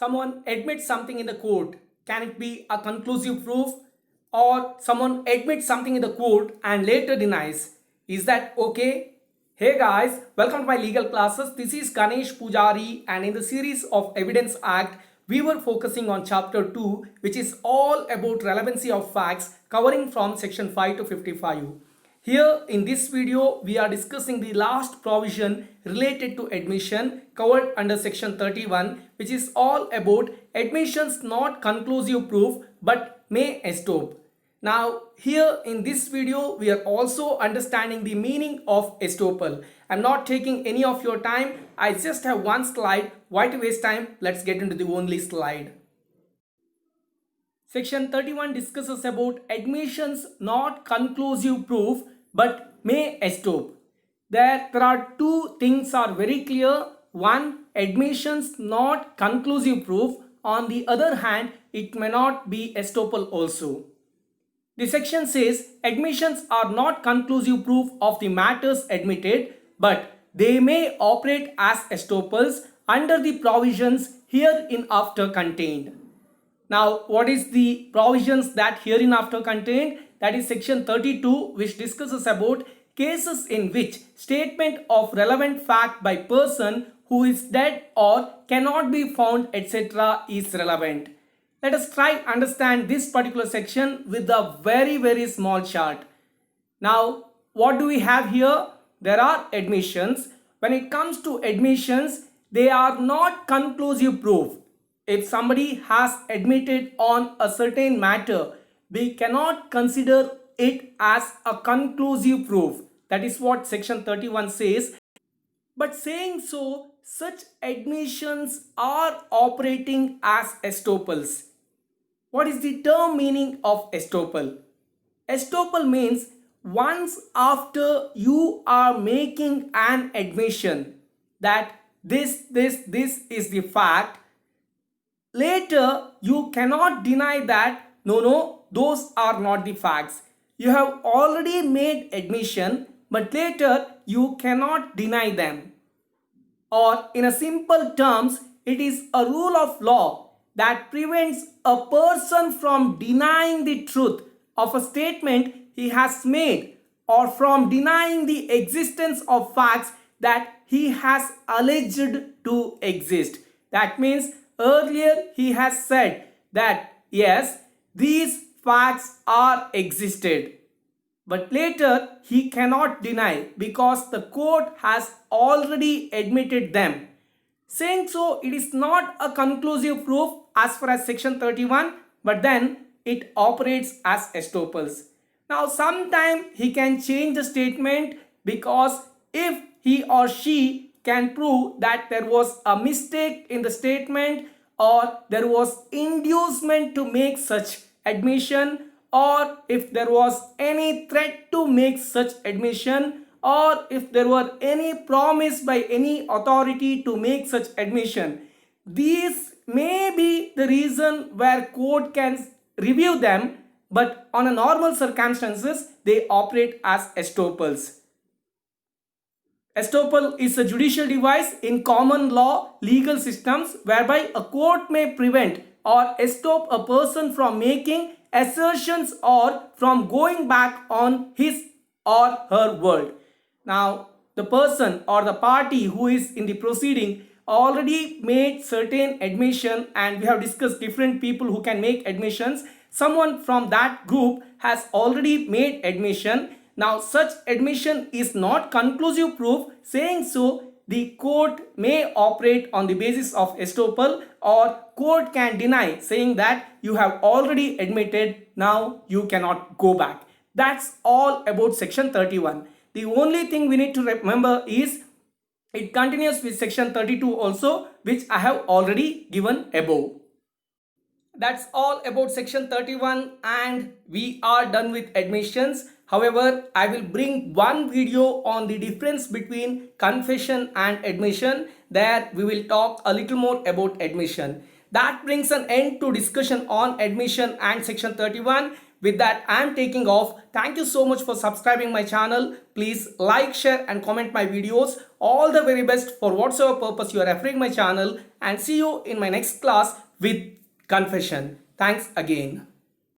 Someone admits something in the court. Can it be a conclusive proof? Or someone admits something in the court and later denies. Is that okay? Hey guys, welcome to my legal classes. This is Ganesh Pujari, and in the series of Evidence Act, we were focusing on chapter 2, which is all about relevancy of facts, covering from section 5 to 55. Here in this video, we are discussing the last provision related to admission covered under section 31, which is all about admissions not conclusive proof but may estope. Now here in this video, we are also understanding the meaning of estoppel. I'm not taking any of your time. I just have one slide. Why to waste time? Let's get into the only slide. Section 31 discusses about admissions not conclusive proof but may estope. There are two things are very clear. One, admissions not conclusive proof. On the other hand, it may not be estoppel also. The section says admissions are not conclusive proof of the matters admitted, but they may operate as estoppels under the provisions hereinafter contained. Now, what is the provisions that hereinafter contained? That is section 32, which discusses about cases in which statement of relevant fact by person who is dead or cannot be found, etc. is relevant. Let us try understand this particular section with a very small chart. Now, what do we have here? There are admissions. When it comes to admissions, they are not conclusive proof. If somebody has admitted on a certain matter, we cannot consider it as a conclusive proof. That is what section 31 says. But saying so, such admissions are operating as estoppels. What is the term meaning of estoppel? Estoppel means once after you are making an admission that this is the fact, later you cannot deny that no, those are not the facts. You have already made admission, but later you cannot deny them. Or in a simple terms, it is a rule of law that prevents a person from denying the truth of a statement he has made or from denying the existence of facts that he has alleged to exist. That means earlier he has said that yes, these facts are existed, but later he cannot deny because the court has already admitted them. Saying so, it is not a conclusive proof as far as section 31, but then it operates as estoppels. Now, sometime he can change the statement because if he or she can prove that there was a mistake in the statement or there was inducement to make such admission, or if there was any threat to make such admission, or if there were any promise by any authority to make such admission. These may be the reason where court can review them, but on a normal circumstances, they operate as estoppels. Estoppel is a judicial device in common law legal systems whereby a court may prevent or estop a person from making assertions or from going back on his or her word. Now, the person or the party who is in the proceeding already made certain admission, and we have discussed different people who can make admissions. Someone from that group has already made admission. Now, such admission is not conclusive proof. Saying so, the court may operate on the basis of estoppel, or court can deny, saying that you have already admitted, now you cannot go back. That's all about section 31. The only thing we need to remember is it continues with section 32 also, which I have already given above. That's all about section 31, and we are done with admissions. However, I will bring one video on the difference between confession and admission. There we will talk a little more about admission. That brings an end to discussion on admission and section 31. With that, I am taking off. Thank you so much for subscribing my channel. Please like, share and comment my videos. All the very best for whatsoever purpose you are referring my channel, and see you in my next class with confession. Thanks again.